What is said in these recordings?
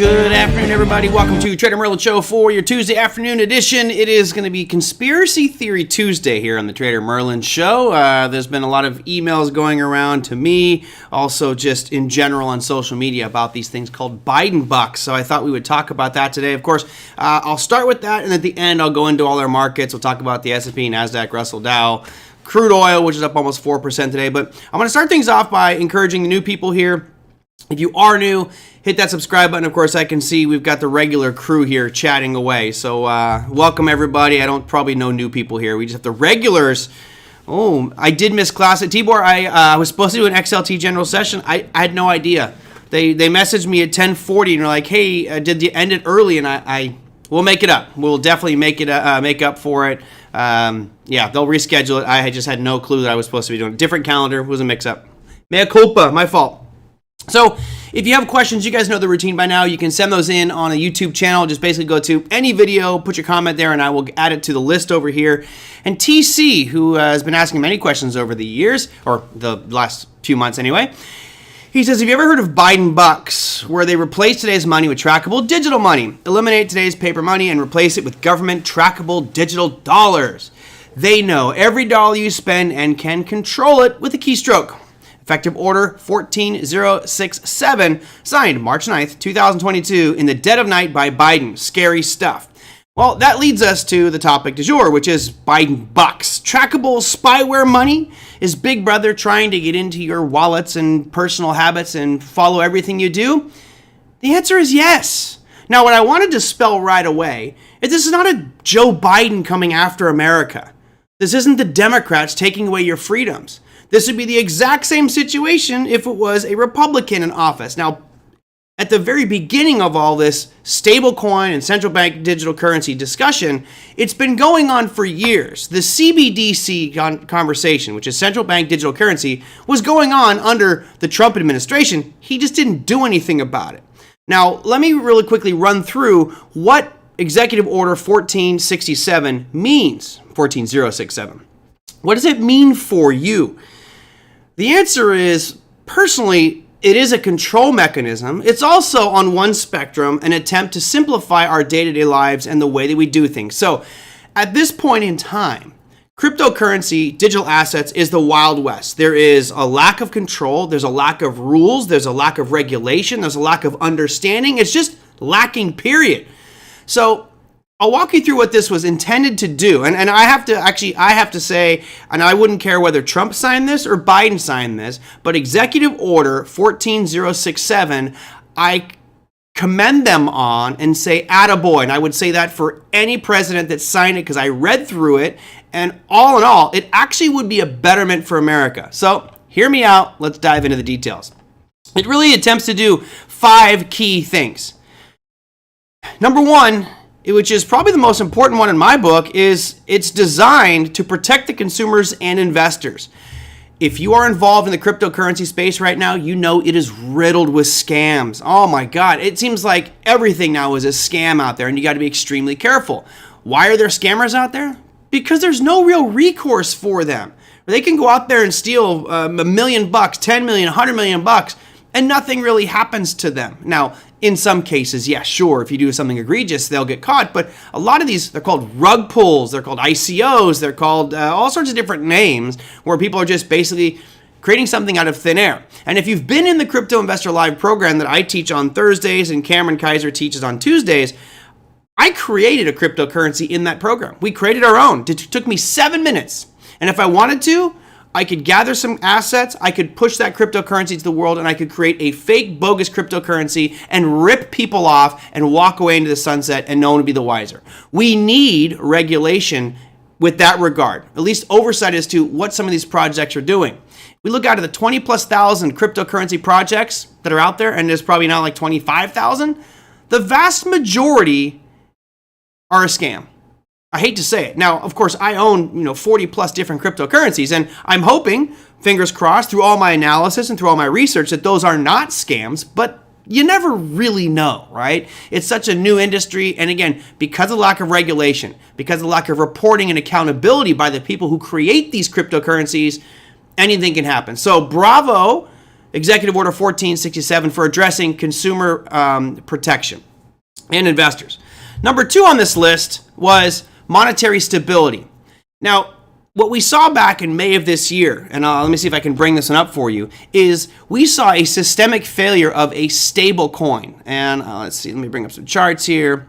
Good afternoon, everybody. Welcome to TraderMerlin Show for your Tuesday afternoon edition. It is going to be Conspiracy Theory Tuesday here on the TraderMerlin Show. There's been a lot of emails going around to me, also just in general on social media about these things called Biden bucks. So I thought we would talk about that today. Of course, I'll start with that, and at the end, I'll go into all our markets. We'll talk about the S&P, NASDAQ, Russell, Dow, crude oil, which is up almost 4% today. But I'm going to start things off by encouraging the new people here. If you are new, hit that subscribe button. Of course, I can see we've got the regular crew here chatting away. So welcome, everybody. I don't probably know new people here. We just have the regulars. Oh, I did miss class at Tibor. I was supposed to do an XLT general session. I had no idea. They messaged me at 10:40 and they're like, hey, did you end it early? And we'll make it up. We'll definitely make up for it. Yeah, they'll reschedule it. I just had no clue that I was supposed to be doing it. Different calendar. It was a mix-up. Mea culpa. My fault. So if you have questions, you guys know the routine by now. You can send those in on a YouTube channel. Just basically go to any video, put your comment there, and I will add it to the list over here. And TC, who has been asking many questions over the years, or the last few months anyway, he says, have you ever heard of Biden bucks, where they replace today's money with trackable digital money, eliminate today's paper money, and replace it with government trackable digital dollars? They know every dollar you spend and can control it with a keystroke. Effective order 14067, signed March 9th, 2022, in the dead of night by Biden. Scary stuff. Well, that leads us to the topic du jour, which is Biden bucks. Trackable spyware money? Is Big Brother trying to get into your wallets and personal habits and follow everything you do? The answer is yes. Now, what I wanted to spell right away is this is not a Joe Biden coming after America. This isn't the Democrats taking away your freedoms. This would be the exact same situation if it was a Republican in office. Now, at the very beginning of all this stablecoin and central bank digital currency discussion, it's been going on for years. The CBDC conversation, which is central bank digital currency, was going on under the Trump administration. He just didn't do anything about it. Now, let me really quickly run through what Executive Order 14067 means. 14067. What does it mean for you? The answer is, personally, it is a control mechanism. It's also, on one spectrum, an attempt to simplify our day-to-day lives and the way that we do things. So, at this point in time, cryptocurrency, digital assets, is the Wild West. There is a lack of control. There's a lack of rules. There's a lack of regulation. There's a lack of understanding. It's just lacking, period. So, I'll walk you through what this was intended to do. And I have to say, and I wouldn't care whether Trump signed this or Biden signed this, but Executive Order 14067, I commend them on and say attaboy. And I would say that for any president that signed it because I read through it. And all in all, it actually would be a betterment for America. So hear me out. Let's dive into the details. It really attempts to do 5 key things. Number one, which is probably the most important one in my book, is it's designed to protect the consumers and investors. If you are involved in the cryptocurrency space right now, you know it is riddled with scams. Oh my God, it seems like everything now is a scam out there, and you got to be extremely careful. Why are there scammers out there? Because there's no real recourse for them. They can go out there and steal $1 million, 10 million, 100 million bucks, and nothing really happens to them. Now, in some cases, yeah, sure, if you do something egregious, they'll get caught. But a lot of these, they're called rug pulls, they're called ICOs, they're called all sorts of different names where people are just basically creating something out of thin air. And if you've been in the Crypto Investor Live program that I teach on Thursdays and Cameron Kaiser teaches on Tuesdays, I created a cryptocurrency in that program. We created our own. It took me 7 minutes. And if I wanted to, I could gather some assets, I could push that cryptocurrency to the world, and I could create a fake, bogus cryptocurrency and rip people off and walk away into the sunset, and no one would be the wiser. We need regulation with that regard, at least oversight as to what some of these projects are doing. We look out at the 20,000+ cryptocurrency projects that are out there, and there's probably now like 25,000. The vast majority are a scam. I hate to say it. Now, of course, I own 40+ different cryptocurrencies, and I'm hoping, fingers crossed, through all my analysis and through all my research, that those are not scams, but you never really know, right? It's such a new industry, and again, because of the lack of regulation, because of the lack of reporting and accountability by the people who create these cryptocurrencies, anything can happen. So bravo Executive Order 1467 for addressing consumer protection and investors. Number 2 on this list was monetary stability. Now, what we saw back in May of this year, and let me see if I can bring this one up for you, is we saw a systemic failure of a stable coin. And let's see, let me bring up some charts here.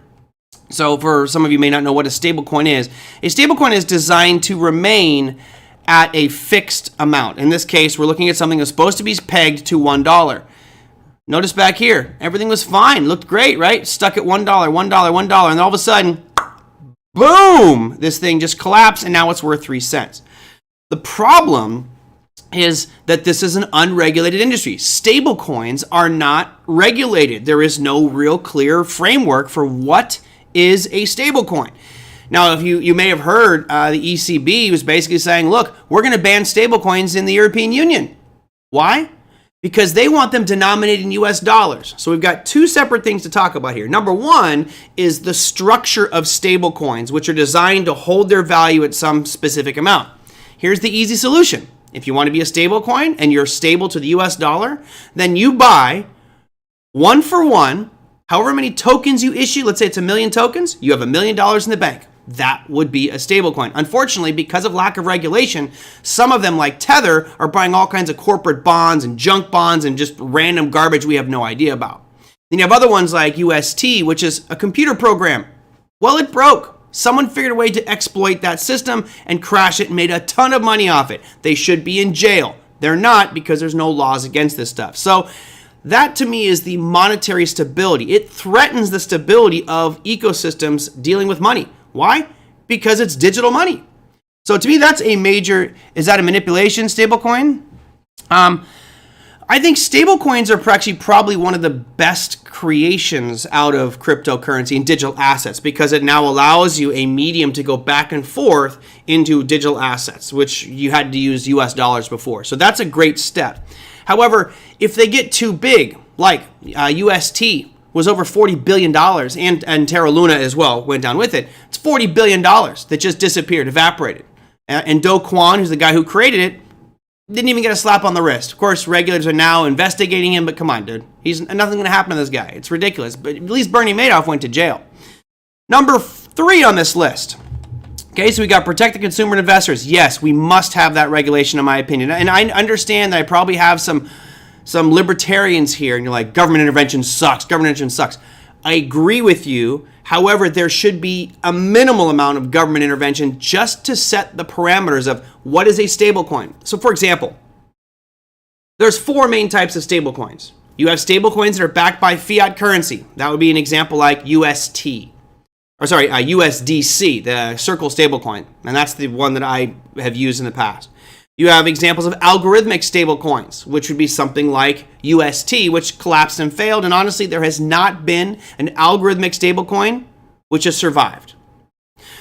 So for some of you may not know what a stablecoin is. A stablecoin is designed to remain at a fixed amount. In this case, we're looking at something that's supposed to be pegged to $1. Notice back here, everything was fine, looked great, right? Stuck at $1, $1, $1, and then all of a sudden, boom, this thing just collapsed and now it's worth 3 cents. The problem is that this is an unregulated industry. Stable coins are not regulated. There is no real clear framework for what is a stable coin. Now, if you may have heard, the ECB was basically saying, look, we're going to ban stable coins in the European Union. Why? Because they want them denominated in US dollars. So we've got 2 separate things to talk about here. Number 1 is the structure of stable coins, which are designed to hold their value at some specific amount. Here's the easy solution. If you want to be a stable coin and you're stable to the US dollar, then you buy 1 for 1, however many tokens you issue. Let's say it's 1 million tokens, you have $1 million in the bank. That would be a stablecoin. Unfortunately, because of lack of regulation, some of them, like Tether, are buying all kinds of corporate bonds and junk bonds and just random garbage we have no idea about. Then you have other ones like UST, which is a computer program. Well, it broke. Someone figured a way to exploit that system and crash it and made a ton of money off it. They should be in jail. They're not, because there's no laws against this stuff. So that, to me, is the monetary stability. It threatens the stability of ecosystems dealing with money. Why? Because it's digital money. So to me, that's a major, is that a manipulation stablecoin? I think stablecoins are actually probably one of the best creations out of cryptocurrency and digital assets, because it now allows you a medium to go back and forth into digital assets, which you had to use US dollars before. So that's a great step. However, if they get too big, like UST, was over $40 billion, and Terra Luna as well went down with it. It's $40 billion that just disappeared, evaporated. And Do Kwon, who's the guy who created it, didn't even get a slap on the wrist. Of course, regulators are now investigating him, but come on, dude. Nothing going to happen to this guy. It's ridiculous. But at least Bernie Madoff went to jail. Number 3 on this list. Okay, so we got protect the consumer and investors. Yes, we must have that regulation, in my opinion. And I understand that I probably have some libertarians here, and you're like, government intervention sucks. Government intervention sucks. I agree with you. However, there should be a minimal amount of government intervention just to set the parameters of what is a stablecoin. So, for example, there's 4 main types of stablecoins. You have stablecoins that are backed by fiat currency. That would be an example like USDC, the Circle stablecoin, and that's the one that I have used in the past. You have examples of algorithmic stablecoins, which would be something like UST, which collapsed and failed. And honestly, there has not been an algorithmic stablecoin which has survived.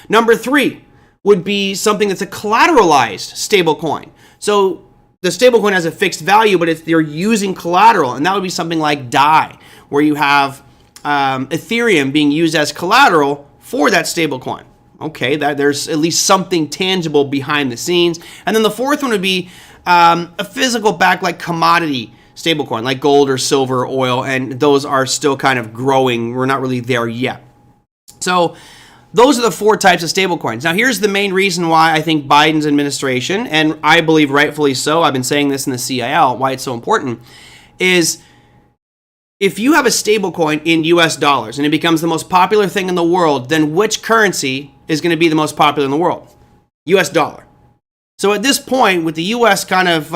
Number 3 would be something that's a collateralized stablecoin. So the stablecoin has a fixed value, but they're using collateral. And that would be something like DAI, where you have Ethereum being used as collateral for that stablecoin. Okay, that there's at least something tangible behind the scenes. And then the 4th one would be a physical back, like commodity stablecoin, like gold or silver or oil, and those are still kind of growing. We're not really there yet. So those are the 4 types of stablecoins. Now, here's the main reason why I think Biden's administration, and I believe rightfully so, I've been saying this in the CIL, why it's so important, is if you have a stablecoin in US dollars and it becomes the most popular thing in the world, then which currency is going to be the most popular in the world? US dollar. So at this point, with the US kind of,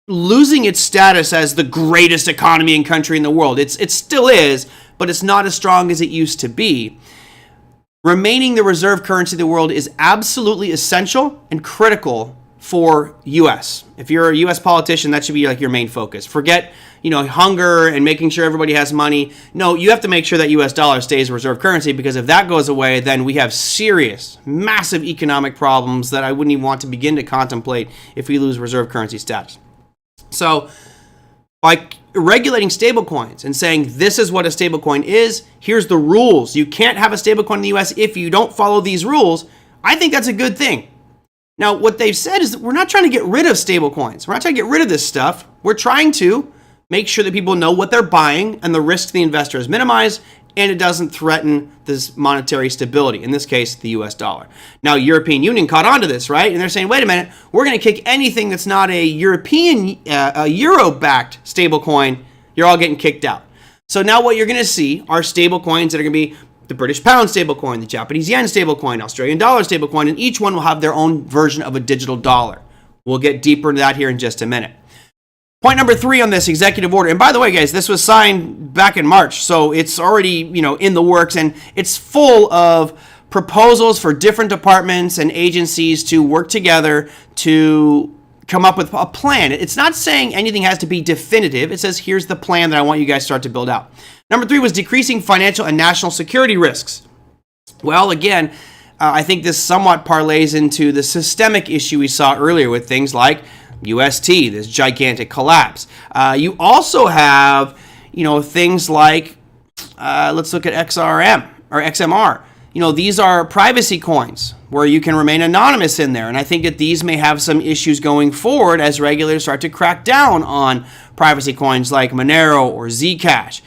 losing its status as the greatest economy and country in the world, it still is, but it's not as strong as it used to be. Remaining the reserve currency of the world is absolutely essential and critical for US. If you're a US politician, that should be like your main focus. Forget, hunger and making sure everybody has money. No, you have to make sure that US dollar stays reserve currency, because if that goes away, then we have serious, massive economic problems that I wouldn't even want to begin to contemplate if we lose reserve currency status. So by regulating stablecoins and saying this is what a stablecoin is, here's the rules. You can't have a stablecoin in the US if you don't follow these rules. I think that's a good thing. Now, what they've said is that we're not trying to get rid of stablecoins. We're not trying to get rid of this stuff. We're trying to make sure that people know what they're buying and the risk to the investor is minimized, and it doesn't threaten this monetary stability, in this case, the US dollar. Now, European Union caught on to this, right? And they're saying, wait a minute, we're going to kick anything that's not a European, a euro-backed stablecoin, you're all getting kicked out. So now what you're going to see are stablecoins that are going to be the British pound stablecoin, the Japanese yen stablecoin, Australian dollar stablecoin, and each one will have their own version of a digital dollar. We'll get deeper into that here in just a minute. Point number 3 on this executive order, and by the way, guys, this was signed back in March, so it's already, in the works, and it's full of proposals for different departments and agencies to work together to come up with a plan. It's not saying anything has to be definitive. It says, here's the plan that I want you guys to start to build out. Number 3 was decreasing financial and national security risks. Well, again, I think this somewhat parlays into the systemic issue we saw earlier with things like UST, this gigantic collapse. You also have, things like, let's look at XRM or XMR. These are privacy coins where you can remain anonymous in there. And I think that these may have some issues going forward as regulators start to crack down on privacy coins like Monero or Zcash.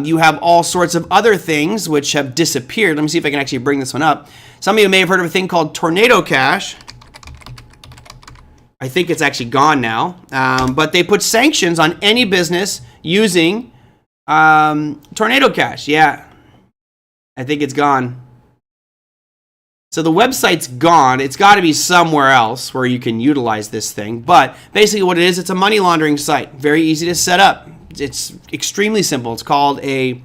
You have all sorts of other things which have disappeared. Let me see if I can actually bring this one up. Some of you may have heard of a thing called Tornado Cash. I think it's actually gone now, but they put sanctions on any business using Tornado Cash. Yeah, I think it's gone. So the website's gone. It's got to be somewhere else where you can utilize this thing. But basically what it is, it's a money laundering site. Very easy to set up. It's extremely simple. It's called a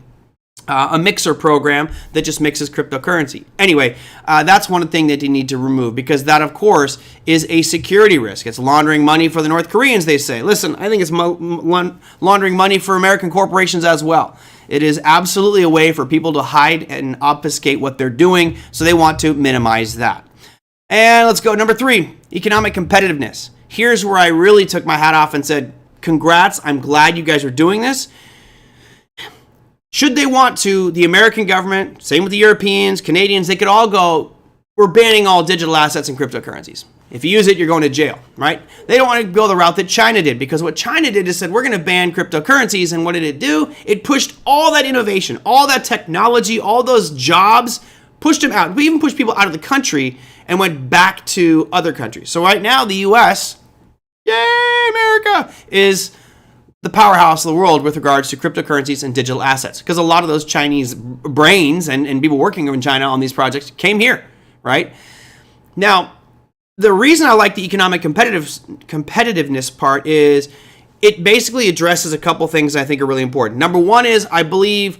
mixer program that just mixes cryptocurrency. Anyway, that's one thing that you need to remove, because that, of course, is a security risk. It's laundering money for the North Koreans, they say. Listen, I think it's laundering money for American corporations as well. It is absolutely a way for people to hide and obfuscate what they're doing, so they want to minimize that. And let's go. Number 3, economic competitiveness. Here's where I really took my hat off and said, congrats, I'm glad you guys are doing this. Should they want to, the American government, same with the Europeans, Canadians, they could all go, we're banning all digital assets and cryptocurrencies. If you use it, you're going to jail, right? They don't want to go the route that China did, because what China did is said, we're going to ban cryptocurrencies. And what did it do? It pushed all that innovation, all that technology, all those jobs, pushed them out. We even pushed people out of the country and went back to other countries. So right now, the U.S., yay, America, is the powerhouse of the world with regards to cryptocurrencies and digital assets, because a lot of those Chinese brains and people working in China on these projects came here, right? Now, the reason I like the economic competitiveness part is it basically addresses a couple things I think are really important. Number 1 is, I believe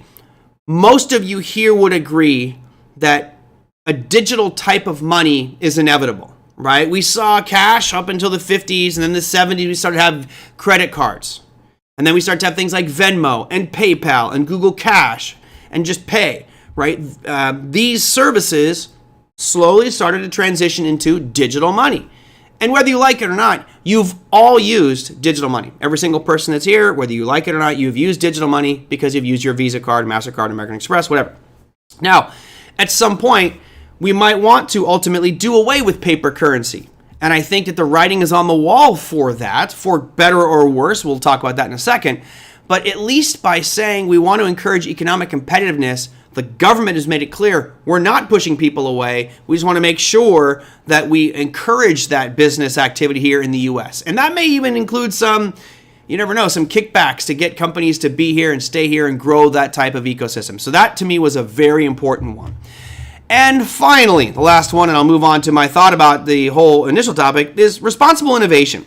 most of you here would agree that a digital type of money is inevitable, right? We saw cash up until the 50s, and then the 70s we started to have credit cards. And then we start to have things like Venmo and PayPal and Google Cash and just pay, right? These services slowly started to transition into digital money. And whether you like it or not, you've all used digital money. Every single person that's here, whether you like it or not, you've used digital money because you've used your Visa card, MasterCard, American Express, whatever. Now, at some point, we might want to ultimately do away with paper currency. And I think that the writing is on the wall for that, for better or worse. We'll talk about that in a second. But at least by saying we want to encourage economic competitiveness, the government has made it clear we're not pushing people away. We just want to make sure that we encourage that business activity here in the U.S. And that may even include some, you never know, some kickbacks to get companies to be here and stay here and grow that type of ecosystem. So that to me was a very important one. And finally, the last one, and I'll move on to my thought about the whole initial topic, is responsible innovation.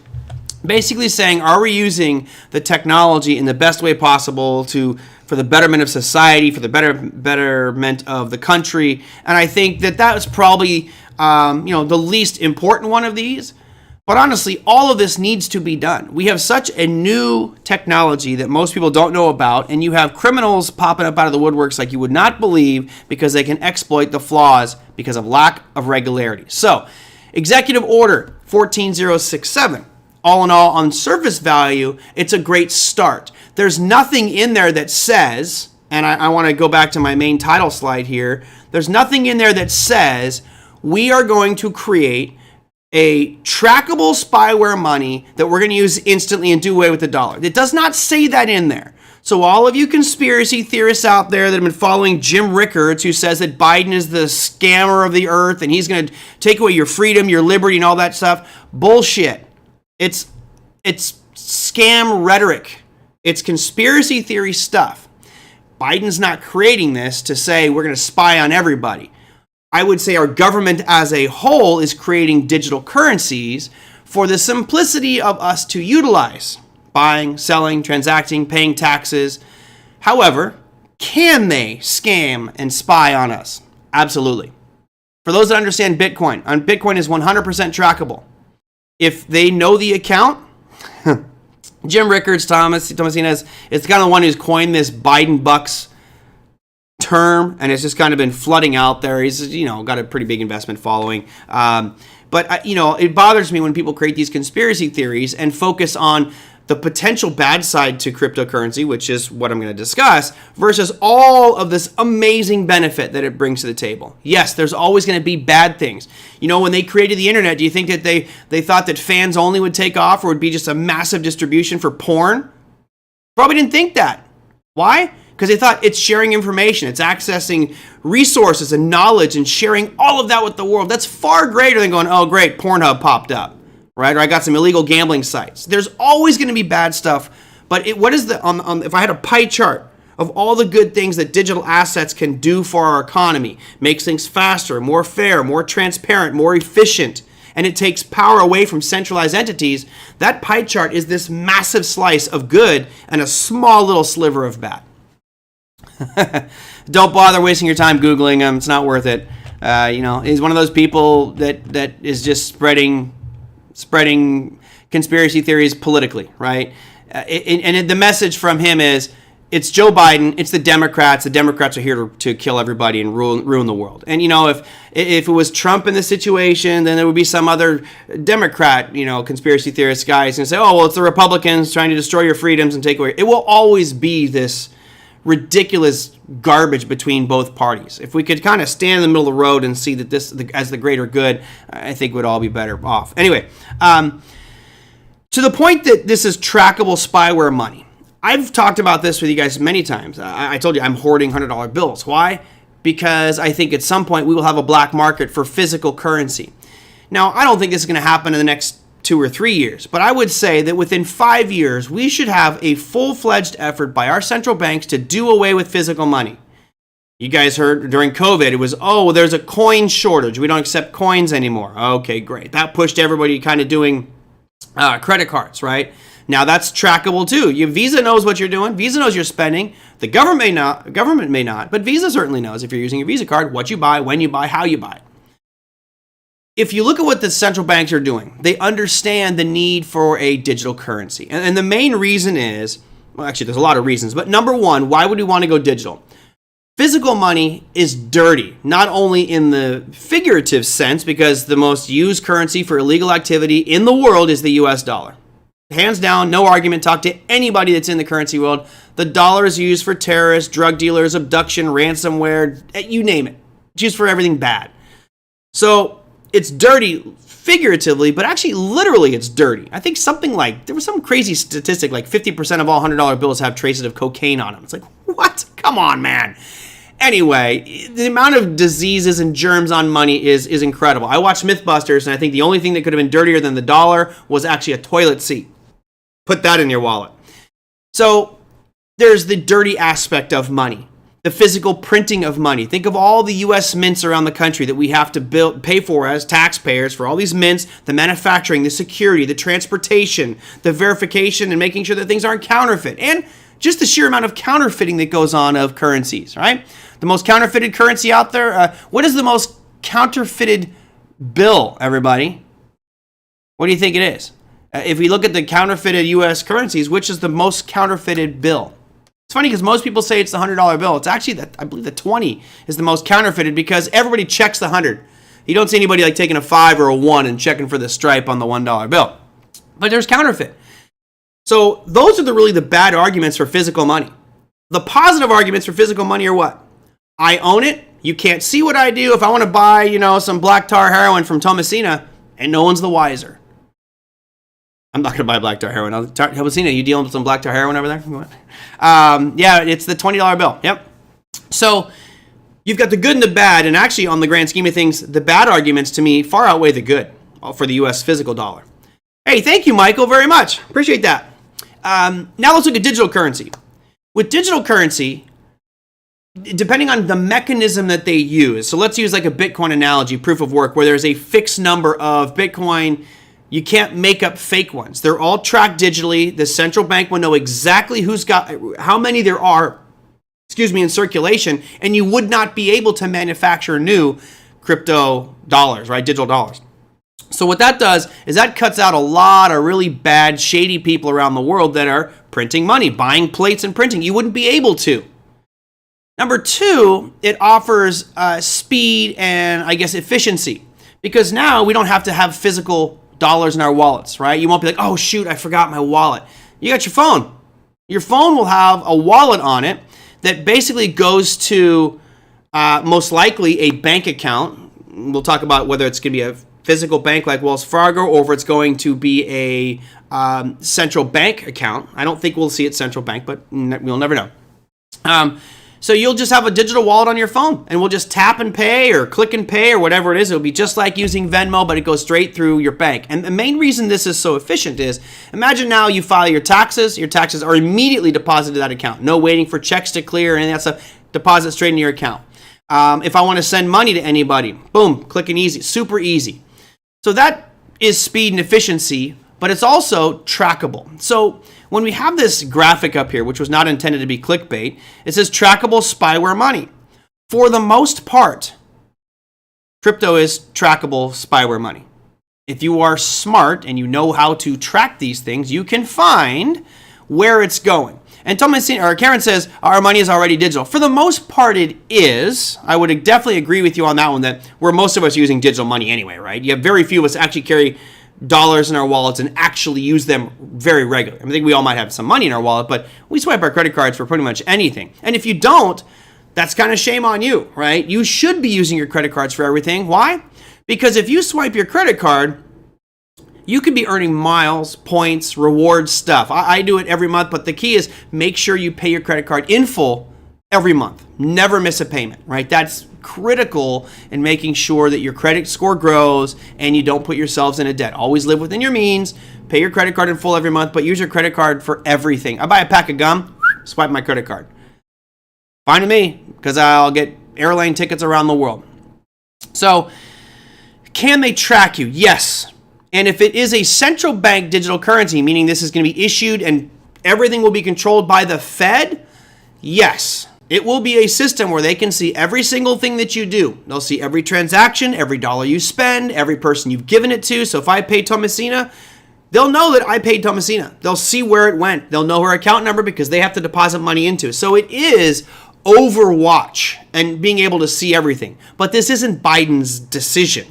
Basically saying, are we using the technology in the best way possible for the betterment of society, for the betterment of the country? And I think that was probably the least important one of these. But honestly, all of this needs to be done. We have such a new technology that most people don't know about, and you have criminals popping up out of the woodworks like you would not believe, because they can exploit the flaws because of lack of regularity. So, Executive Order 14067. All in all, on surface value, it's a great start. There's nothing in there that says, and I want to go back to my main title slide here, there's nothing in there that says we are going to create a trackable spyware money that we're going to use instantly and do away with the dollar. It does not say that in there. So all of you conspiracy theorists out there that have been following Jim Rickards, who says that Biden is the scammer of the earth and he's going to take away your freedom, your liberty, and all that stuff, bullshit. It's scam rhetoric. It's conspiracy theory stuff. Biden's not creating this to say we're going to spy on everybody. I would say our government as a whole is creating digital currencies for the simplicity of us to utilize. Buying, selling, transacting, paying taxes. However, can they scam and spy on us? Absolutely. For those that understand Bitcoin, Bitcoin is 100% trackable. If they know the account, Jim Rickards, Thomasina's, it's kind of the one who's coined this Biden bucks term, and it's just kind of been flooding out there. He's, got a pretty big investment following. But it bothers me when people create these conspiracy theories and focus on the potential bad side to cryptocurrency, which is what I'm going to discuss, versus all of this amazing benefit that it brings to the table. Yes, there's always going to be bad things. When they created the internet, do you think that they thought that fans only would take off or would be just a massive distribution for porn? Probably didn't think that. Why? Because they thought it's sharing information, it's accessing resources and knowledge and sharing all of that with the world. That's far greater than going, oh great, Pornhub popped up. Right? Or I got some illegal gambling sites. There's always going to be bad stuff, but what is if I had a pie chart of all the good things that digital assets can do for our economy, makes things faster, more fair, more transparent, more efficient, and it takes power away from centralized entities, that pie chart is this massive slice of good and a small little sliver of bad. Don't bother wasting your time Googling him. It's not worth it. He's one of those people that is just spreading conspiracy theories politically, right? And the message from him is, it's Joe Biden, it's the Democrats. The Democrats are here to kill everybody and ruin the world. And if it was Trump in this situation, then there would be some other Democrat, conspiracy theorist guys and say, oh, well, it's the Republicans trying to destroy your freedoms and take away. It will always be this ridiculous garbage between both parties. If we could kind of stand in the middle of the road and see that this as the greater good, I think we'd all be better off. Anyway, to the point that this is trackable spyware money. I've talked about this with you guys many times. I told you I'm hoarding $100 bills. Why? Because I think at some point we will have a black market for physical currency. Now, I don't think this is going to happen in the next 2 or 3 years, but I would say that within 5 years, we should have a full-fledged effort by our central banks to do away with physical money. You guys heard during COVID, it was, there's a coin shortage. We don't accept coins anymore. Okay, great. That pushed everybody kind of doing credit cards, right? Now that's trackable too. Visa knows what you're doing. Visa knows you're spending. The government may not, but Visa certainly knows if you're using your Visa card, what you buy, when you buy, how you buy it. If you look at what the central banks are doing, they understand the need for a digital currency. And the main reason is, well, actually, there's a lot of reasons, but number one, why would we want to go digital? Physical money is dirty, not only in the figurative sense, because the most used currency for illegal activity in the world is the US dollar. Hands down, no argument, talk to anybody that's in the currency world. The dollar is used for terrorists, drug dealers, abduction, ransomware, you name it. It's used for everything bad. So it's dirty figuratively, but actually literally it's dirty. I think there was some crazy statistic, like 50% of all $100 bills have traces of cocaine on them. It's like, what? Come on, man. Anyway, the amount of diseases and germs on money is incredible. I watched Mythbusters, and I think the only thing that could have been dirtier than the dollar was actually a toilet seat. Put that in your wallet. So there's the dirty aspect of money, the physical printing of money. Think of all the U.S. mints around the country that we have to pay for as taxpayers for all these mints, the manufacturing, the security, the transportation, the verification, and making sure that things aren't counterfeit. And just the sheer amount of counterfeiting that goes on of currencies, right? The most counterfeited currency out there. What is the most counterfeited bill, everybody? What do you think it is? If we look at the counterfeited U.S. currencies, which is the most counterfeited bill? It's funny because most people say it's the $100 bill. It's actually, I believe the 20 is the most counterfeited because everybody checks the 100. You don't see anybody like taking a 5 or a 1 and checking for the stripe on the $1 bill. But there's counterfeit. So those are really the bad arguments for physical money. The positive arguments for physical money are what? I own it. You can't see what I do. If I want to buy, some black tar heroin from Thomasina, and no one's the wiser. I'm not going to buy black tar heroin. Helvetina, you dealing with some black tar heroin over there? Yeah, it's the $20 bill. Yep. So you've got the good and the bad, and actually on the grand scheme of things, the bad arguments to me far outweigh the good for the U.S. physical dollar. Hey, thank you, Michael, very much. Appreciate that. Now let's look at digital currency. With digital currency, depending on the mechanism that they use, so let's use like a Bitcoin analogy, proof of work, where there's a fixed number of Bitcoin. You can't make up fake ones. They're all tracked digitally. The central bank will know exactly who's got, how many there are, in circulation, and you would not be able to manufacture new crypto dollars, right? Digital dollars. So what that does is that cuts out a lot of really bad, shady people around the world that are printing money, buying plates and printing. You wouldn't be able to. Number two, it offers speed and, I guess, efficiency, because now we don't have to have physical dollars in our wallets, right? You won't be like, oh, shoot, I forgot my wallet. You got your phone. Your phone will have a wallet on it that basically goes to most likely a bank account. We'll talk about whether it's going to be a physical bank like Wells Fargo or if it's going to be a central bank account. I don't think we'll see it central bank, but we'll never know. So you'll just have a digital wallet on your phone, and we'll just tap and pay or click and pay or whatever it is. It'll be just like using Venmo, but it goes straight through your bank. And the main reason this is so efficient is, imagine now you file your taxes are immediately deposited to that account. No waiting for checks to clear or any of that stuff. Deposit straight into your account. If I want to send money to anybody, boom, click and easy, super easy. So that is speed and efficiency, but it's also trackable. So when we have this graphic up here, which was not intended to be clickbait, it says trackable spyware money. For the most part, crypto is trackable spyware money. If you are smart and you know how to track these things, you can find where it's going. And Karen says, our money is already digital. For the most part, it is. I would definitely agree with you on that one, that we're most of us using digital money anyway, right? You have very few of us actually carry dollars in our wallets and actually use them very regularly. I think we all might have some money in our wallet, but we swipe our credit cards for pretty much anything. And if you don't, that's kind of shame on you, right? You should be using your credit cards for everything. Why? Because if you swipe your credit card, you could be earning miles, points, rewards, stuff. I do it every month, but the key is make sure you pay your credit card in full every month. Never miss a payment, right? That's critical in making sure that your credit score grows and you don't put yourselves in a debt. Always live within your means, pay your credit card in full every month, but use your credit card for everything. I buy a pack of gum, swipe my credit card. Fine with me, because I'll get airline tickets around the world. So, can they track you? Yes. And if it is a central bank digital currency, meaning this is going to be issued and everything will be controlled by the Fed, yes. It will be a system where they can see every single thing that you do. They'll see every transaction, every dollar you spend, every person you've given it to. So if I pay Thomasina, they'll know that I paid Thomasina. They'll see where it went. They'll know her account number because they have to deposit money into. So it is Overwatch and being able to see everything. But this isn't Biden's decision.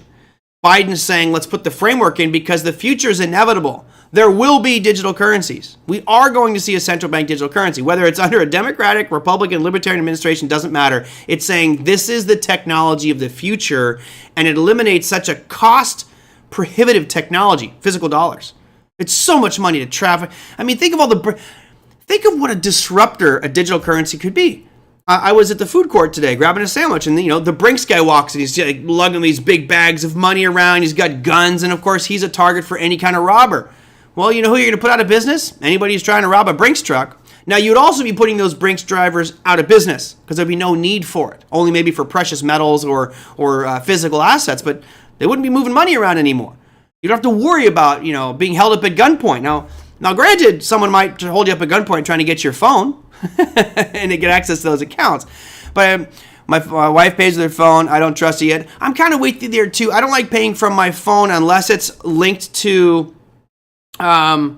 Biden's saying, let's put the framework in because the future is inevitable. There will be digital currencies. We are going to see a central bank digital currency. Whether it's under a Democratic, Republican, Libertarian administration, doesn't matter. It's saying this is the technology of the future, and it eliminates such a cost-prohibitive technology, physical dollars. It's so much money to traffic. I mean, think of what a disruptor a digital currency could be. I was at the food court today grabbing a sandwich, and the Brinks guy walks and he's like lugging these big bags of money around. He's got guns, and of course he's a target for any kind of robber. Well, you know who you're going to put out of business? Anybody who's trying to rob a Brinks truck. Now, you'd also be putting those Brinks drivers out of business because there'd be no need for it. Only maybe for precious metals or physical assets, but they wouldn't be moving money around anymore. You don't have to worry about being held up at gunpoint. Now, granted, someone might hold you up at gunpoint trying to get your phone and to get access to those accounts. But my wife pays with her phone. I don't trust it yet. I'm kind of with you there too. I don't like paying from my phone unless it's linked to my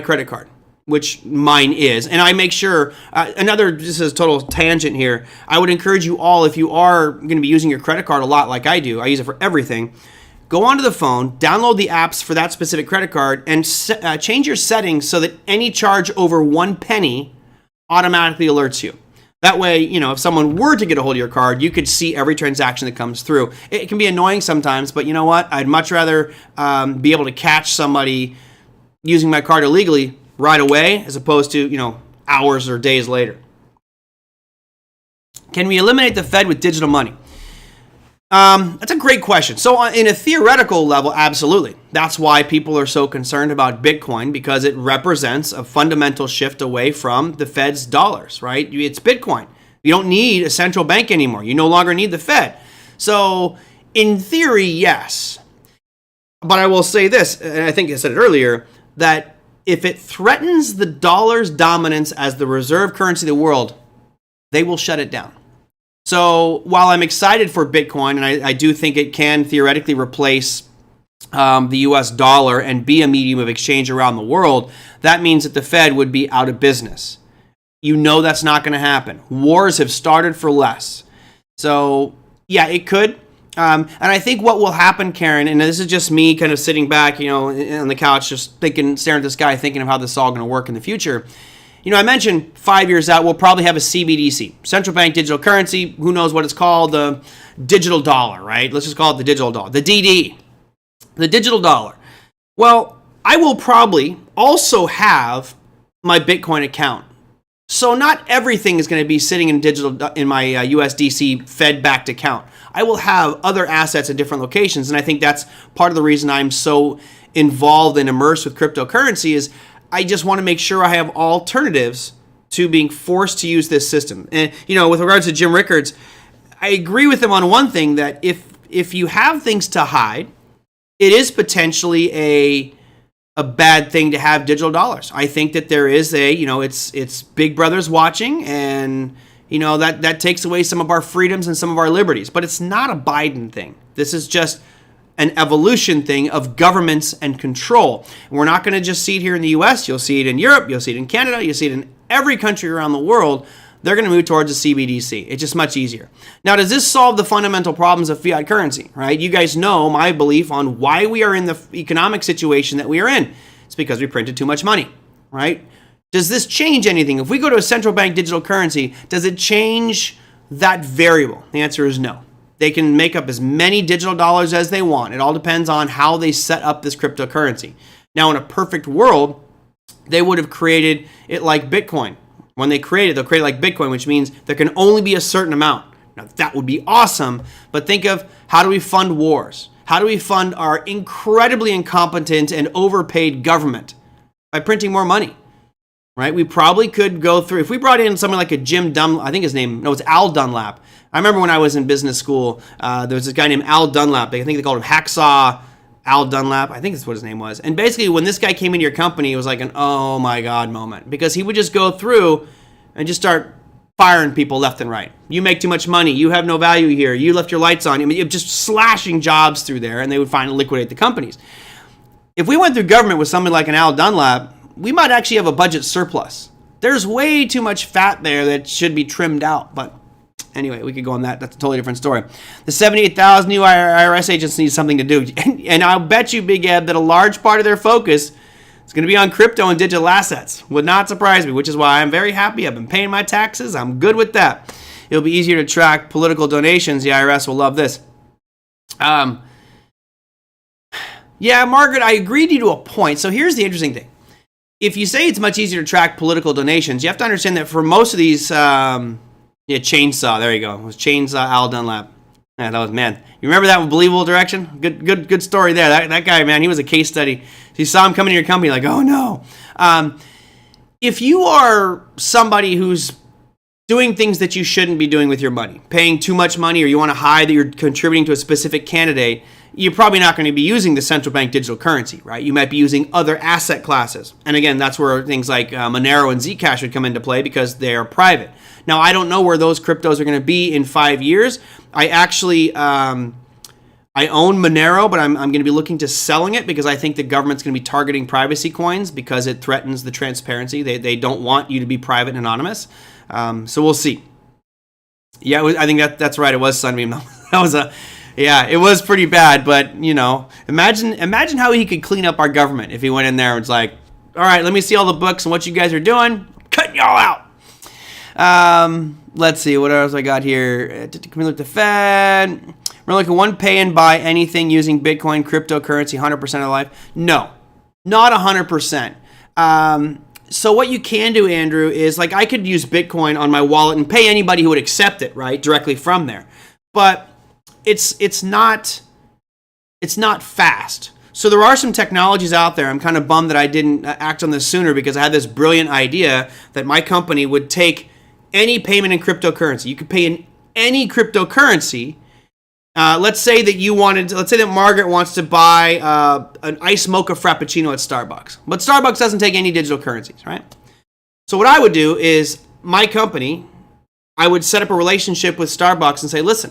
credit card, which mine is. And I make sure, this is a total tangent here. I would encourage you all, if you are going to be using your credit card a lot like I do, I use it for everything, go onto the phone, download the apps for that specific credit card, and change your settings so that any charge over 1 penny automatically alerts you. That way, if someone were to get a hold of your card, you could see every transaction that comes through. It can be annoying sometimes, but you know what? I'd much rather be able to catch somebody using my card illegally right away as opposed to, hours or days later. Can we eliminate the Fed with digital money? That's a great question. So in a theoretical level, absolutely. That's why people are so concerned about Bitcoin, because it represents a fundamental shift away from the Fed's dollars, right? It's Bitcoin. You don't need a central bank anymore. You no longer need the Fed. So in theory, yes. But I will say this, and I think I said it earlier, that if it threatens the dollar's dominance as the reserve currency of the world, they will shut it down. So while I'm excited for Bitcoin, and I do think it can theoretically replace the US dollar and be a medium of exchange around the world, that means that the Fed would be out of business. That's not going to happen. Wars have started for less. So yeah, it could. And I think what will happen, Karen, and this is just me kind of sitting back, on the couch, just staring at the sky, thinking of how this is all going to work in the future. I mentioned 5 years out, we'll probably have a CBDC, central bank digital currency. Who knows what it's called? The digital dollar, right? Let's just call it the digital dollar, the DD, the digital dollar. Well, I will probably also have my Bitcoin account. So not everything is going to be sitting in my USDC Fed-backed account. I will have other assets in different locations, and I think that's part of the reason I'm so involved and immersed with cryptocurrency is I just want to make sure I have alternatives to being forced to use this system. And, with regards to Jim Rickards, I agree with him on one thing, that if you have things to hide, it is potentially a bad thing to have digital dollars. I think that there is it's big brothers watching, and, that takes away some of our freedoms and some of our liberties. But it's not a Biden thing. This is just an evolution thing of governments and control. And we're not going to just see it here in the US. You'll see it in Europe. You'll see it in Canada. You'll see it in every country around the world. They're going to move towards a CBDC. It's just much easier. Now, does this solve the fundamental problems of fiat currency, right? You guys know my belief on why we are in the economic situation that we are in. It's because we printed too much money, right? Does this change anything? If we go to a central bank digital currency, does it change that variable? The answer is no. They can make up as many digital dollars as they want. It all depends on how they set up this cryptocurrency. Now, in a perfect world, they would have created it like Bitcoin. When they'll create it like Bitcoin, which means there can only be a certain amount. Now, that would be awesome, but think of, how do we fund wars? How do we fund our incredibly incompetent and overpaid government? By printing more money, right? We probably could go through, if we brought in something like a it's Al Dunlap. I remember when I was in business school, there was this guy named Al Dunlap. I think they called him Hacksaw Al Dunlap. I think that's what his name was. And basically, when this guy came into your company, it was like an oh my God moment, because he would just go through and just start firing people left and right. You make too much money. You have no value here. You left your lights on. I mean, just slashing jobs through there, and they would finally liquidate the companies. If we went through government with something like an Al Dunlap, we might actually have a budget surplus. There's way too much fat there that should be trimmed out, but anyway, we could go on that. That's a totally different story. The 78,000 new IRS agents need something to do. And I'll bet you, Big Ed, that a large part of their focus is going to be on crypto and digital assets. Would not surprise me, which is why I'm very happy. I've been paying my taxes. I'm good with that. It'll be easier to track political donations. The IRS will love this. Yeah, Margaret, I agree to a point. So here's the interesting thing. If you say it's much easier to track political donations, you have to understand that for most of these... Chainsaw. There you go. It was Chainsaw Al Dunlap. Yeah, that was, man. You remember that with Believable Direction? Good story there. That guy, man, he was a case study. So you saw him coming to your company like, oh no. If you are somebody who's doing things that you shouldn't be doing with your money, paying too much money, or you want to hide that you're contributing to a specific candidate, you're probably not going to be using the central bank digital currency, right? You might be using other asset classes. And again, that's where things like Monero and Zcash would come into play, because they are private. Now, I don't know where those cryptos are going to be in 5 years. I actually, I own Monero, but I'm going to be looking to selling it, because I think the government's going to be targeting privacy coins because it threatens the transparency. They don't want you to be private and anonymous. So we'll see. Yeah, I think that's right. It was Sunbeam. That was it was pretty bad, but imagine how he could clean up our government if he went in there and was like, all right, let me see all the books and what you guys are doing. I'm cutting y'all out. Let's see, what else I got here? Can we look at the Fed? We're looking at one pay and buy anything using Bitcoin, cryptocurrency, 100% of the life. No, not 100%. So what you can do, Andrew, is like I could use Bitcoin on my wallet and pay anybody who would accept it, right, directly from there. But it's not fast. So there are some technologies out there. I'm kind of bummed that I didn't act on this sooner because I had this brilliant idea that my company would take any payment in cryptocurrency. You could pay in any cryptocurrency. Let's say that Margaret wants to buy an iced mocha frappuccino at Starbucks. But Starbucks doesn't take any digital currencies, right? So what I would do is my company, I would set up a relationship with Starbucks and say, listen,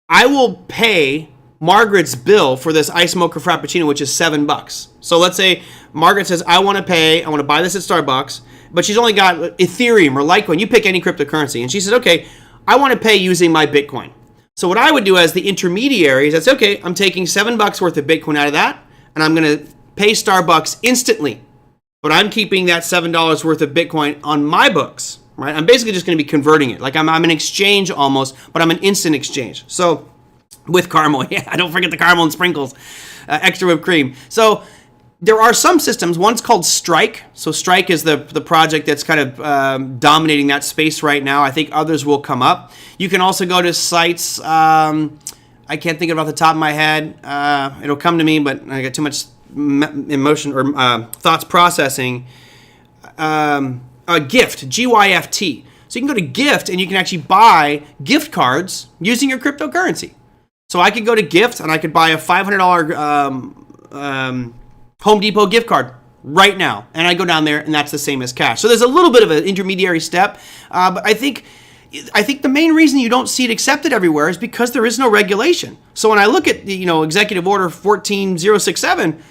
I will pay Margaret's bill for this iced mocha frappuccino, which is $7. So let's say Margaret says, I want to buy this at Starbucks, but she's only got Ethereum or Litecoin. You pick any cryptocurrency. And she says, okay, I want to pay using my Bitcoin. So what I would do as the intermediary is that's okay, I'm taking $7 worth of Bitcoin out of that, and I'm going to pay Starbucks instantly. But I'm keeping that $7 worth of Bitcoin on my books, right? I'm basically just going to be converting it. Like I'm an exchange almost, but I'm an instant exchange. So with caramel, yeah, don't forget the caramel and sprinkles, extra whipped cream. So there are some systems. One's called Strike. So Strike is the project that's kind of dominating that space right now. I think others will come up. You can also go to sites. I can't think of it off the top of my head. It'll come to me, but I got too much emotion or thoughts processing. Gift, GYFT. So you can go to Gift and you can actually buy gift cards using your cryptocurrency. So I could go to Gift and I could buy a $500 Home Depot gift card right now. And I go down there and that's the same as cash. So there's a little bit of an intermediary step. But I think the main reason you don't see it accepted everywhere is because there is no regulation. So when I look at Executive Order 14067,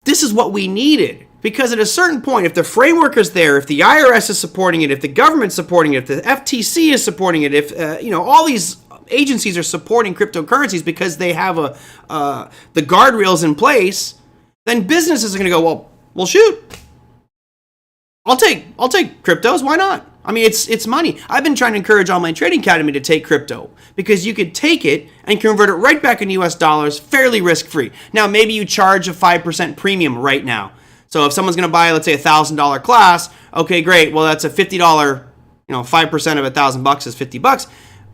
this is what we needed. Because at a certain point, if the framework is there, if the IRS is supporting it, if the government's supporting it, if the FTC is supporting it, if all these agencies are supporting cryptocurrencies because they have the guardrails in place, then businesses are going to go, well, shoot. I'll take cryptos. Why not? I mean, it's money. I've been trying to encourage Online Trading Academy to take crypto because you could take it and convert it right back into US dollars fairly risk-free. Now, maybe you charge a 5% premium right now. So if someone's going to buy, let's say, $1,000 class, okay, great. Well, that's a $50, 5% of $1,000 is $50.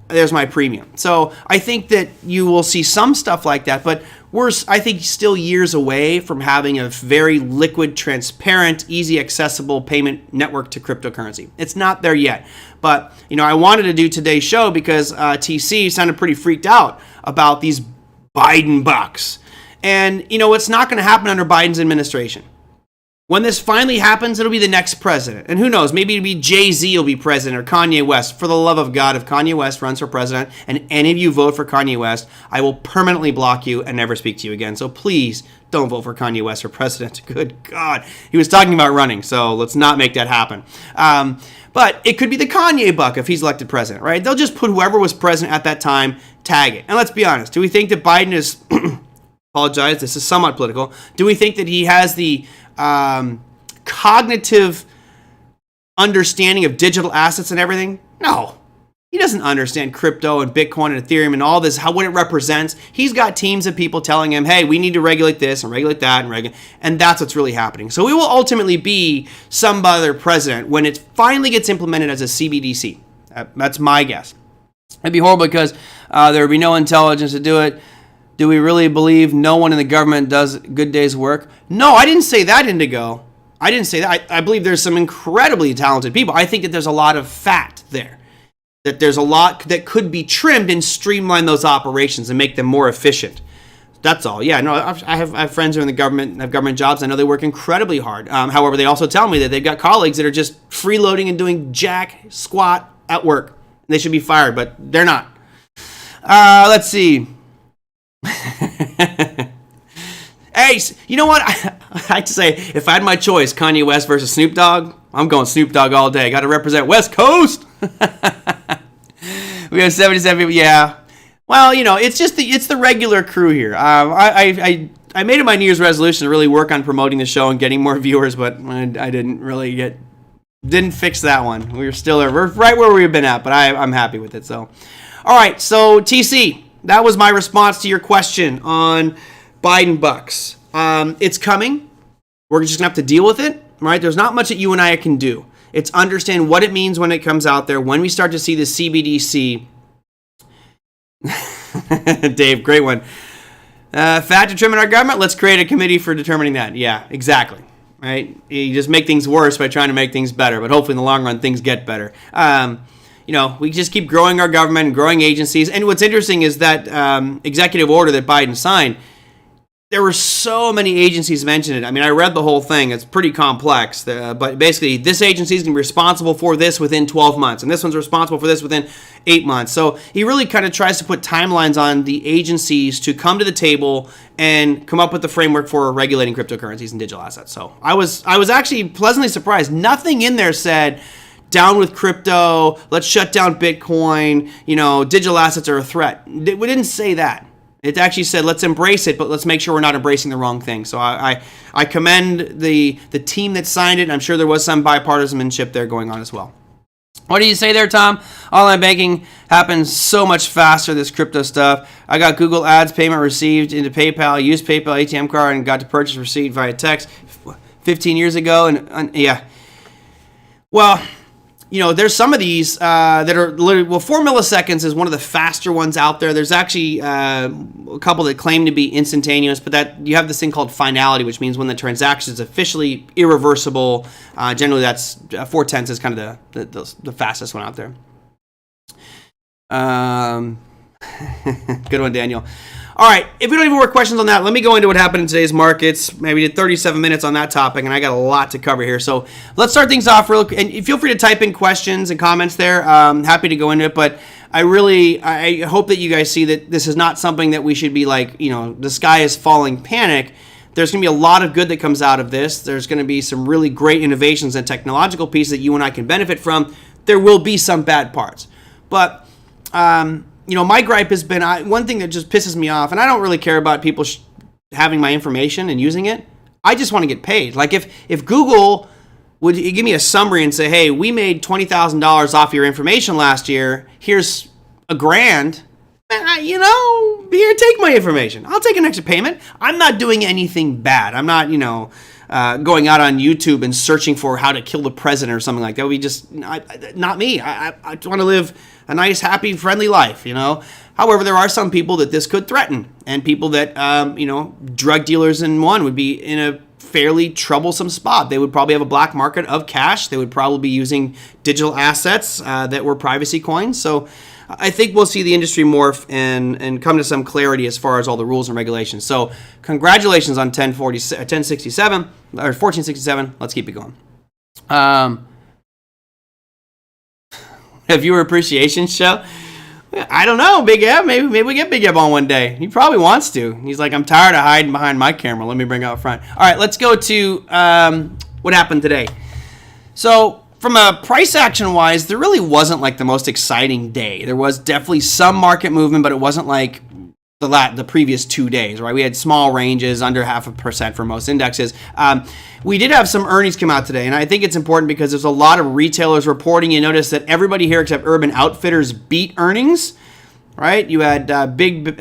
There's my premium. So I think that you will see some stuff like that, but we're, I think, still years away from having a very liquid, transparent, easy, accessible payment network to cryptocurrency. It's not there yet. But, I wanted to do today's show because TC sounded pretty freaked out about these Biden bucks. And, it's not going to happen under Biden's administration. When this finally happens, it'll be the next president. And who knows, maybe it'll be Jay-Z will be president or Kanye West. For the love of God, if Kanye West runs for president and any of you vote for Kanye West, I will permanently block you and never speak to you again. So please don't vote for Kanye West for president. Good God. He was talking about running, so let's not make that happen. But it could be the Kanye buck if he's elected president, right? They'll just put whoever was president at that time, tag it. And let's be honest, do we think that Biden is, apologize, this is somewhat political, do we think that he has the cognitive understanding of digital assets and everything? No. He doesn't understand crypto and Bitcoin and Ethereum and all this, what it represents. He's got teams of people telling him, hey, we need to regulate this and regulate that and that's what's really happening. So we will ultimately be some other president when it finally gets implemented as a CBDC. That's my guess. It'd be horrible because there would be no intelligence to do it. Do we really believe no one in the government does good day's work? No, I didn't say that, Indigo. I didn't say that. I believe there's some incredibly talented people. I think that there's a lot of fat there. That there's a lot that could be trimmed and streamline those operations and make them more efficient. That's all. Yeah, no, I have friends who are in the government, have government jobs. I know they work incredibly hard. However, they also tell me that they've got colleagues that are just freeloading and doing jack squat at work. They should be fired, but they're not. Let's see. Hey, you know what? I like to say, if I had my choice, Kanye West versus Snoop Dogg, I'm going Snoop Dogg all day. Got to represent West Coast. We have 77 people. Yeah. Well, it's the regular crew here. I made it my New Year's resolution to really work on promoting the show and getting more viewers, but I didn't really get Didn't fix that one. We're right where we've been at, but I'm happy with it. So, all right. So TC, that was my response to your question on Biden bucks. It's coming. We're just gonna have to deal with it, right? There's not much that you and I can do. It's understand what it means when it comes out there. When we start to see the CBDC. Dave, great one. Fat determine our government. Let's create a committee for determining that. Yeah, exactly. Right? You just make things worse by trying to make things better, but hopefully in the long run things get better. We just keep growing our government and growing agencies. And what's interesting is that executive order that Biden signed, there were so many agencies mentioned it. I mean, I read the whole thing. It's pretty complex. But basically, this agency is going to be responsible for this within 12 months, and this one's responsible for this within 8 months. So he really kind of tries to put timelines on the agencies to come to the table and come up with the framework for regulating cryptocurrencies and digital assets. So I was actually pleasantly surprised. Nothing in there said, down with crypto, let's shut down Bitcoin, digital assets are a threat. We didn't say that. It actually said, let's embrace it, but let's make sure we're not embracing the wrong thing. So I commend the team that signed it. I'm sure there was some bipartisanship there going on as well. What do you say there, Tom? Online banking happens so much faster, this crypto stuff. I got Google Ads payment received into PayPal, used PayPal ATM card, and got to purchase receipt via text 15 years ago. And yeah. Well, there's some of these that are literally, 4 milliseconds is one of the faster ones out there. There's actually a couple that claim to be instantaneous, but that you have this thing called finality, which means when the transaction is officially irreversible. Generally, that's 4/10 is kind of the fastest one out there. Good one, Daniel. All right, if we don't have more questions on that, let me go into what happened in today's markets. Maybe did 37 minutes on that topic, and I got a lot to cover here. So let's start things off real quick. And feel free to type in questions and comments there. Happy to go into it, but I hope that you guys see that this is not something that we should be like, the sky is falling panic. There's going to be a lot of good that comes out of this. There's going to be some really great innovations and technological pieces that you and I can benefit from. There will be some bad parts, but my gripe has been one thing that just pisses me off, and I don't really care about people having my information and using it. I just want to get paid. Like if Google would give me a summary and say, hey, we made $20,000 off your information last year, here's $1,000, here, take my information. I'll take an extra payment. I'm not doing anything bad. I'm not, going out on YouTube and searching for how to kill the president or something like that. Would be just not me. I just want to live a nice, happy, friendly life, However, there are some people that this could threaten, and people that, drug dealers in one would be in a fairly troublesome spot. They would probably have a black market of cash. They would probably be using digital assets that were privacy coins. So I think we'll see the industry morph and come to some clarity as far as all the rules and regulations. So congratulations on 1067 or 1467. Let's keep it going. A viewer appreciation show. I don't know, Big Eb. Maybe we get Big Eb on one day. He probably wants to. He's like, I'm tired of hiding behind my camera. Let me bring it out front. All right, let's go to what happened today. So from a price action wise, there really wasn't like the most exciting day. There was definitely some market movement, but it wasn't like the previous 2 days, right? We had small ranges, under 0.5% for most indexes. We did have some earnings come out today, and I think it's important because there's a lot of retailers reporting. You notice that everybody here except Urban Outfitters beat earnings, right? You had big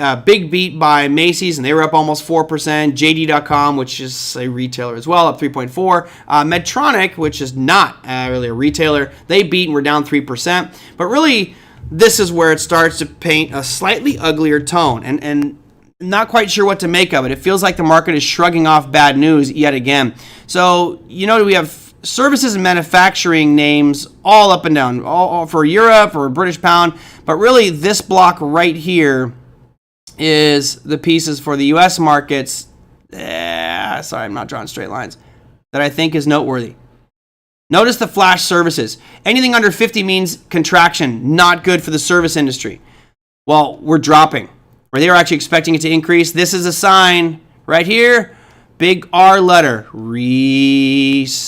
beat by Macy's, and they were up almost 4%. JD.com, which is a retailer as well, up 3.4%. Medtronic, which is not really a retailer, they beat and were down 3%. But really, this is where it starts to paint a slightly uglier tone, and not quite sure what to make of it. It feels like the market is shrugging off bad news yet again. So, we have services and manufacturing names all up and down, all for Europe, for British pound, but really this block right here is the pieces for the U.S. markets. Sorry, I'm not drawing straight lines. That I think is noteworthy. Notice the flash services. Anything under 50 means contraction, not good for the service industry. Well, we're dropping. Or they were actually expecting it to increase. This is a sign right here. Big R letter. Recession.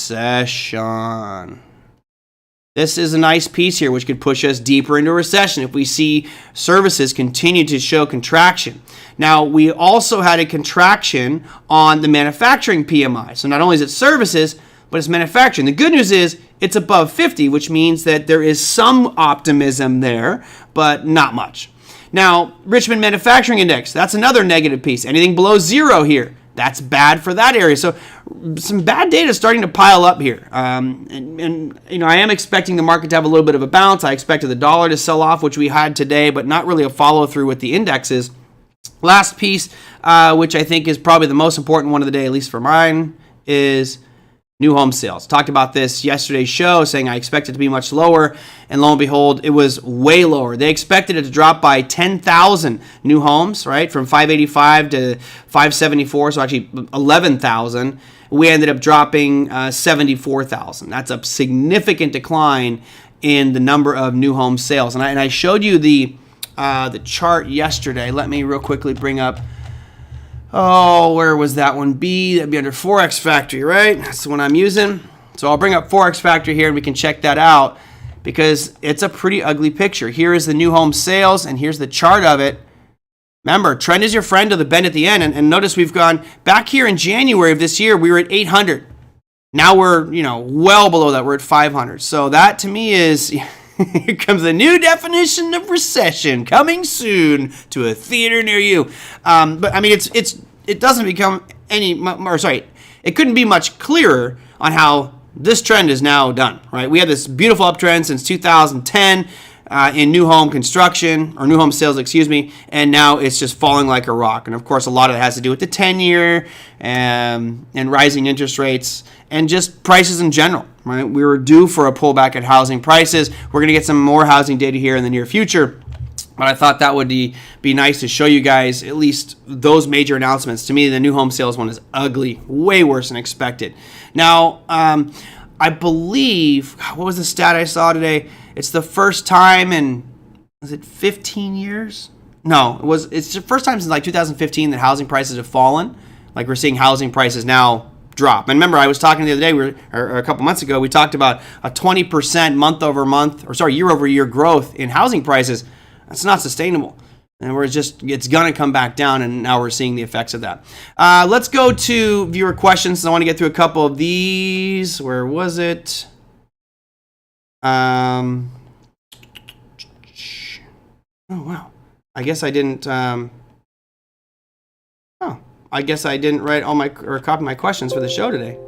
This is a nice piece here, which could push us deeper into a recession if we see services continue to show contraction. Now, we also had a contraction on the manufacturing PMI. So not only is it services, but it's manufacturing. The good news is it's above 50, which means that there is some optimism there, but not much. Now, Richmond Manufacturing Index, that's another negative piece. Anything below 0 here, that's bad for that area. So some bad data starting to pile up here. And you know, I am expecting the market to have a little bit of a bounce. I expected the dollar to sell off, which we had today, but not really a follow through with the indexes. Last piece, which I think is probably the most important one of the day, at least for mine, is new home sales. Talked about this yesterday's show, saying I expect it to be much lower, and lo and behold, it was way lower. They expected it to drop by 10,000 new homes, right, from 585 to 574, so actually 11,000. We ended up dropping 74,000. That's a significant decline in the number of new home sales. And I showed you the chart yesterday. Let me real quickly bring up. Oh, where was that one? That'd be under Forex Factory, right? That's the one I'm using. So I'll bring up Forex Factory here and we can check that out because it's a pretty ugly picture. Here is the new home sales and here's the chart of it. Remember, trend is your friend to the bend at the end. And notice we've gone back here in January of this year, we were at 800. Now we're, well below that. We're at 500. So that to me is... Here comes a new definition of recession coming soon to a theater near you. But I mean, it doesn't become it couldn't be much clearer on how this trend is now done, right? We had this beautiful uptrend since 2010 in new home construction, or new home sales, and now it's just falling like a rock. And of course, a lot of it has to do with the 10-year and rising interest rates and just prices in general, right? We were due for a pullback at housing prices. We're going to get some more housing data here in the near future. But I thought that would be nice to show you guys at least those major announcements. To me, the new home sales one is ugly, way worse than expected. Now, I believe, what was the stat I saw today? It's the first time in, was it 15 years? No, it's the first time since like 2015 that housing prices have fallen. Like we're seeing housing prices now drop. And remember, I was talking the other day, or a couple months ago, we talked about a 20% year-over-year growth in housing prices. That's not sustainable. And it's going to come back down, and now we're seeing the effects of that. Let's go to viewer questions. I want to get through a couple of these. Where was it? Oh, wow. I guess I didn't write copy my questions for the show today.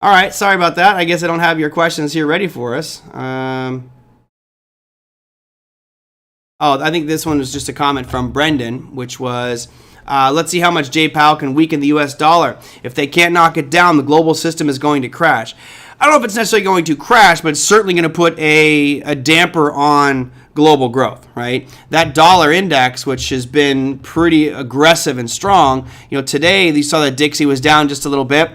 All right, sorry about that. I guess I don't have your questions here ready for us. I think this one was just a comment from Brendan, which was, let's see how much Jay Powell can weaken the U.S. dollar. If they can't knock it down, the global system is going to crash. I don't know if it's necessarily going to crash, but it's certainly going to put a damper on global growth, right? That dollar index, which has been pretty aggressive and strong, today you saw that Dixie was down just a little bit.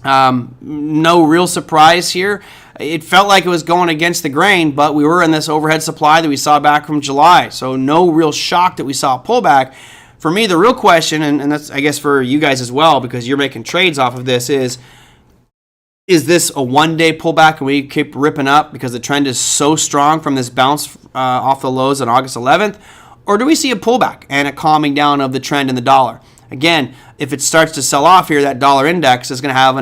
No real surprise here. It felt like it was going against the grain, but we were in this overhead supply that we saw back from July. So no real shock that we saw a pullback. For me, the real question, and that's, I guess, for you guys as well, because you're making trades off of this, is this a one-day pullback and we keep ripping up because the trend is so strong from this bounce off the lows on August 11th? Or do we see a pullback and a calming down of the trend in the dollar? Again, if it starts to sell off here, that dollar index is going to have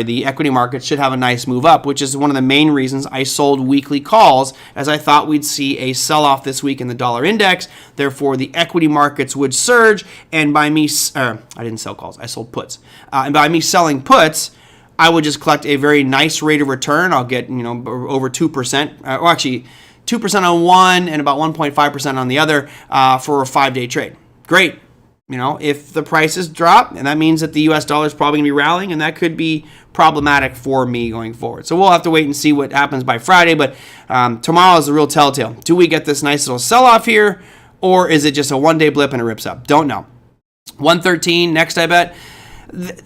the equity market should have a nice move up, which is one of the main reasons I sold weekly calls, as I thought we'd see a sell-off this week in the dollar index. Therefore, the equity markets would surge, and by me, I didn't sell calls, I sold puts. And by me selling puts, I would just collect a very nice rate of return. I'll get, over 2%, or actually 2% on one and about 1.5% on the other for a 5-day trade. Great. If the prices drop, and that means that the U.S. dollar is probably going to be rallying, and that could be problematic for me going forward. So we'll have to wait and see what happens by Friday, but tomorrow is the real telltale. Do we get this nice little sell-off here, or is it just a one-day blip and it rips up? Don't know. 113 next, I bet.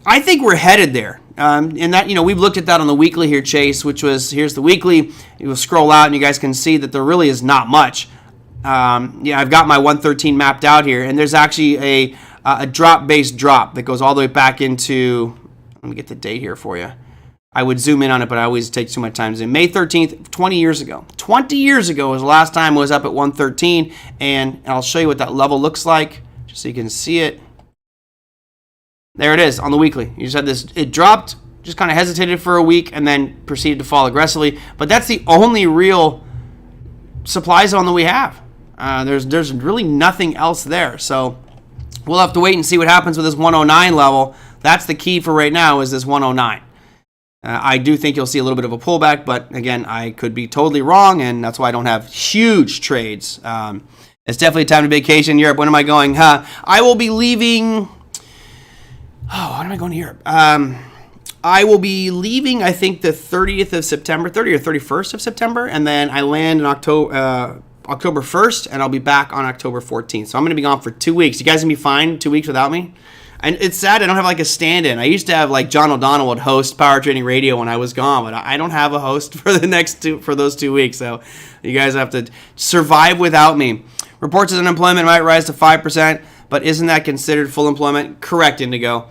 I think we're headed there. And that, we've looked at that on the weekly here, Chase, which was, here's the weekly. You will scroll out and you guys can see that there really is not much. I've got my 113 mapped out here, and there's actually a drop-based drop that goes all the way back into, let me get the date here for you. I would zoom in on it, but I always take too much time. In May 13th, 20 years ago. 20 years ago was the last time I was up at 113, and I'll show you what that level looks like, just so you can see it. There it is on the weekly. You just had this, it dropped just kind of hesitated for a week and then proceeded to fall aggressively. But that's the only real supply zone that we have. There's really nothing else there. So we'll have to wait and see what happens with this 109 level. That's the key for right now, is this 109. I do think you'll see a little bit of a pullback, but again, I could be totally wrong, and that's why I don't have huge trades. It's definitely time to vacation in Europe. When am I going? I will be leaving. Oh, when am I going to Europe? I will be leaving, I think, the 30th of September, 30 or 31st of September, and then I land in October 1st, and I'll be back on October 14th. So I'm going to be gone for 2 weeks. You guys going to be fine 2 weeks without me? And it's sad I don't have like a stand-in. I used to have like John O'Donnell would host Power Trading Radio when I was gone, but I don't have a host for those 2 weeks. So you guys have to survive without me. Reports of unemployment might rise to 5%, but isn't that considered full employment? Correct, Indigo.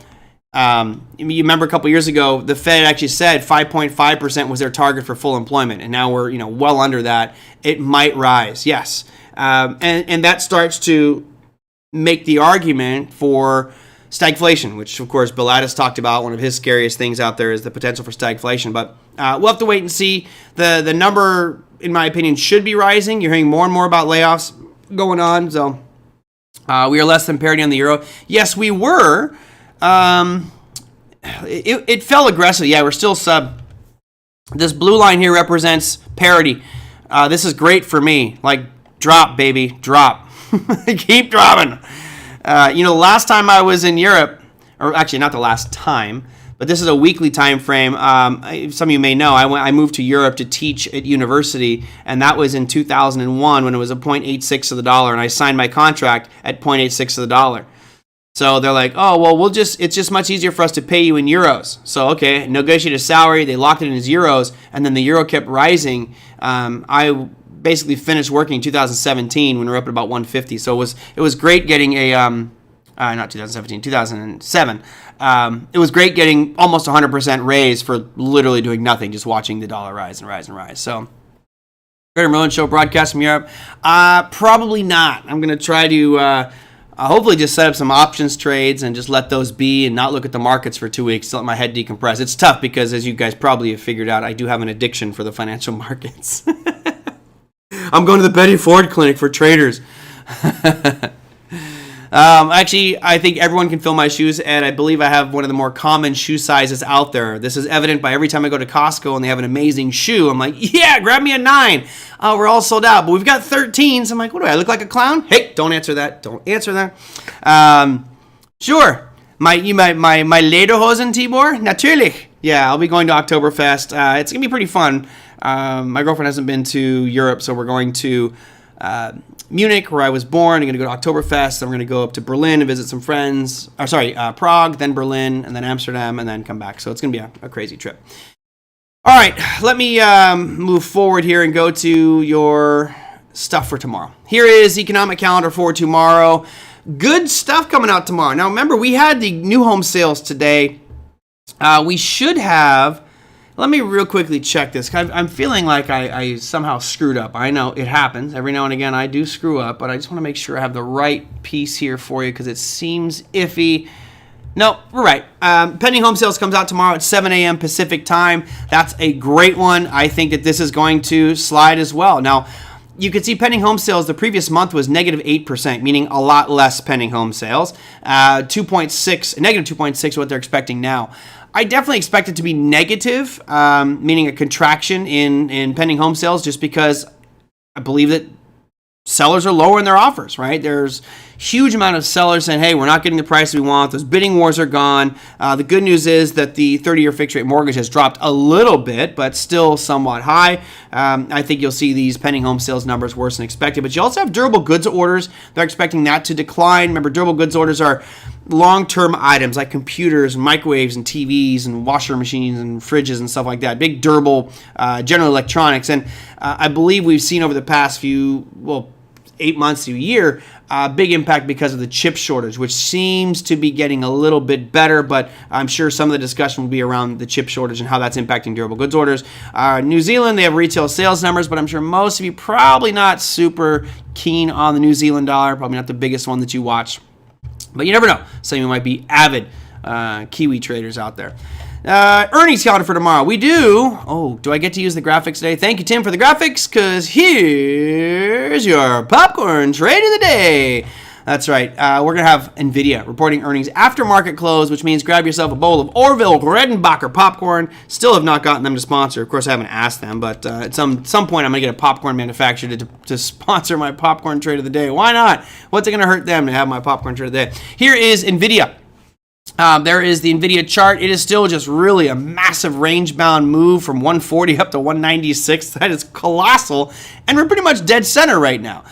You remember a couple years ago, the Fed actually said 5.5% was their target for full employment, and now we're well under that. It might rise, yes, and that starts to make the argument for stagflation, which of course Bill Addis talked about. One of his scariest things out there is the potential for stagflation, but we'll have to wait and see. The number, in my opinion, should be rising. You're hearing more and more about layoffs going on, so we are less than parity on the euro. Yes, we were. It fell aggressively. Yeah, we're still sub. This blue line here represents parity. This is great for me. Like, drop, baby, drop. Keep dropping. The last time I was in Europe, or actually not the last time, but this is a weekly time frame. Some of you may know I moved to Europe to teach at university, and that was in 2001 when it was a 0.86 of the dollar, and I signed my contract at 0.86 of the dollar. So they're like, oh, well, it's just much easier for us to pay you in euros. So, okay, negotiate a salary. They locked it in as euros, and then the euro kept rising. I basically finished working in 2017 when we were up at about 150. So it was great getting not 2017, 2007. It was great getting almost 100% raise for literally doing nothing, just watching the dollar rise and rise and rise. So, TraderMerlin show broadcast from Europe? Probably not. I'm going to try to hopefully just set up some options trades and just let those be and not look at the markets for 2 weeks to let my head decompress. It's tough because, as you guys probably have figured out, I do have an addiction for the financial markets. I'm going to the Betty Ford Clinic for traders. Actually, I think everyone can fill my shoes, and I believe I have one of the more common shoe sizes out there. This is evident by every time I go to Costco and they have an amazing shoe. I'm like, yeah, grab me a 9. We're all sold out, but we've got 13s. I'm like, what do I look like, a clown? Hey, don't answer that. Don't answer that. Sure. My Lederhosen, Tibor? Natürlich. Yeah, I'll be going to Oktoberfest. It's going to be pretty fun. My girlfriend hasn't been to Europe, so we're going to Munich, where I was born. I'm going to go to Oktoberfest. Then we're going to go up to Berlin and visit some friends. Prague, then Berlin, and then Amsterdam, and then come back. So it's going to be a crazy trip. All right, let me move forward here and go to your stuff for tomorrow. Here is economic calendar for tomorrow. Good stuff coming out tomorrow. Now, remember, we had the new home sales today. We should have... Let me real quickly check this. I'm feeling like I somehow screwed up. I know it happens. Every now and again I do screw up, but I just want to make sure I have the right piece here for you because it seems iffy. No, we're right. Pending home sales comes out tomorrow at 7 a.m. Pacific time. That's a great one. I think that this is going to slide as well. Now, you can see pending home sales the previous month was negative 8%, meaning a lot less pending home sales. Negative 2.6 what they're expecting now. I definitely expect it to be negative, meaning a contraction in pending home sales, just because I believe that sellers are lowering their offers, right? There's huge amount of sellers saying, hey, we're not getting the price we want. Those bidding wars are gone. The good news is that the 30-year fixed rate mortgage has dropped a little bit, but still somewhat high. I think you'll see these pending home sales numbers worse than expected. But you also have durable goods orders. They're expecting that to decline. Remember, durable goods orders are long-term items like computers and microwaves and TVs and washer machines and fridges and stuff like that. Big durable general electronics. And I believe we've seen over the past 8 months to a year, big impact because of the chip shortage, which seems to be getting a little bit better, but I'm sure some of the discussion will be around the chip shortage and how that's impacting durable goods orders. New Zealand, they have retail sales numbers, but I'm sure most of you probably not super keen on the New Zealand dollar, probably not the biggest one that you watch. But you never know. Some of you might be avid Kiwi traders out there. Earnings calendar for tomorrow. We do. Oh, do I get to use the graphics today? Thank you, Tim, for the graphics, because here's your popcorn trade of the day. That's right. We're going to have NVIDIA reporting earnings after market close, which means grab yourself a bowl of Orville Redenbacher popcorn. Still have not gotten them to sponsor. Of course, I haven't asked them, but at some point, I'm going to get a popcorn manufacturer to sponsor my popcorn trade of the day. Why not? What's it going to hurt them to have my popcorn trade of the day? Here is NVIDIA. There is the NVIDIA chart. It is still just really a massive range-bound move from 140 up to 196. That is colossal, and we're pretty much dead center right now.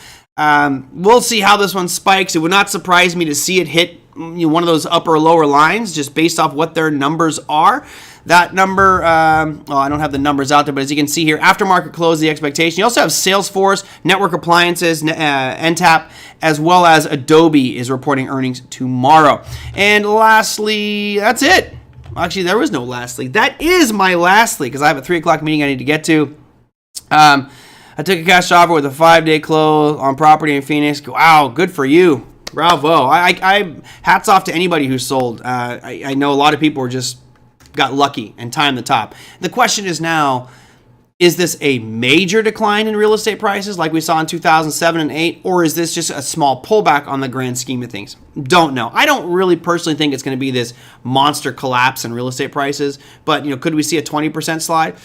We'll see how this one spikes. It would not surprise me to see it hit one of those upper or lower lines just based off what their numbers are. That number, I don't have the numbers out there, but as you can see here, aftermarket close, the expectation. You also have Salesforce, Network Appliances, NTAP, as well as Adobe is reporting earnings tomorrow. And lastly, that's it. Actually, there was no lastly. That is my lastly, because I have a 3 o'clock meeting I need to get to. I took a cash offer with a 5-day close on property in Phoenix. Wow, good for you. Bravo. I hats off to anybody who sold. I know a lot of people were just got lucky and timed the top. The question is now, is this a major decline in real estate prices like we saw in 2007 and 8, or is this just a small pullback on the grand scheme of things? Don't know. I don't really personally think it's going to be this monster collapse in real estate prices, but could we see a 20% slide?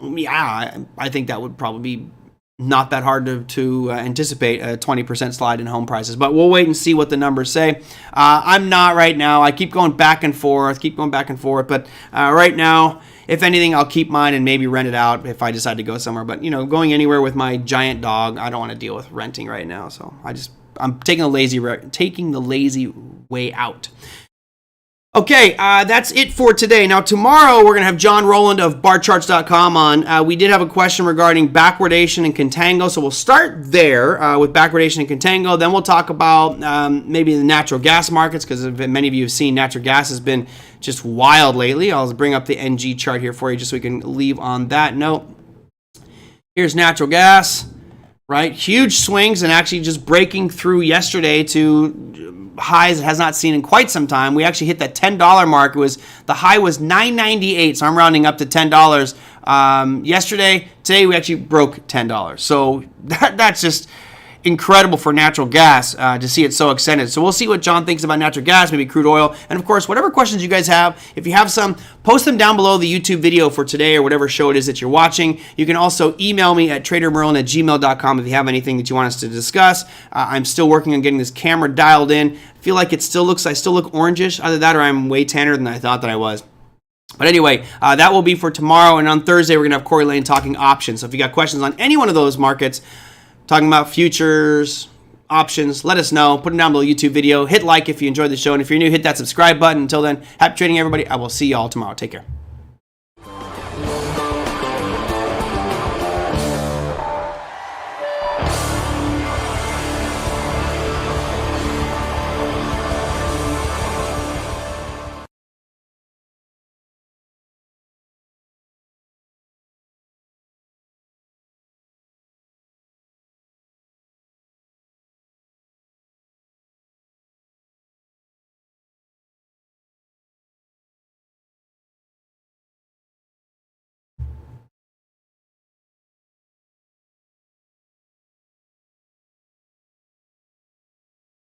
Yeah, I think that would probably be not that hard to anticipate a 20% slide in home prices, but we'll wait and see what the numbers say. I'm not right now. I keep going back and forth, but right now, if anything, I'll keep mine and maybe rent it out if I decide to go somewhere. But going anywhere with my giant dog, I don't want to deal with renting right now. So I'm taking the lazy way out. Okay, that's it for today. Now, tomorrow, we're going to have John Rowland of barcharts.com on. We did have a question regarding backwardation and contango, so we'll start there with backwardation and contango. Then we'll talk about maybe the natural gas markets, because many of you have seen natural gas has been just wild lately. I'll bring up the NG chart here for you just so we can leave on that note. Here's natural gas, right? Huge swings and actually just breaking through yesterday to highs it has not seen in quite some time. We actually hit that $10 mark. The high was $9.98, so I'm rounding up to $10 yesterday. Today we actually broke $10. So that's just incredible for natural gas to see it so extended. So we'll see what John thinks about natural gas, maybe crude oil, and of course, whatever questions you guys have, if you have some, post them down below the YouTube video for today or whatever show it is that you're watching. You can also email me at TraderMerlin@gmail.com if you have anything that you want us to discuss. I'm still working on getting this camera dialed in. I feel like I still look orangish. Either that or I'm way tanner than I thought that I was. But anyway, that will be for tomorrow, and on Thursday, we're going to have Corey Lane talking options. So if you got questions on any one of those markets, talking about futures, options, let us know. Put them down below the YouTube video. Hit like if you enjoyed the show. And if you're new, hit that subscribe button. Until then, happy trading, everybody. I will see you all tomorrow. Take care.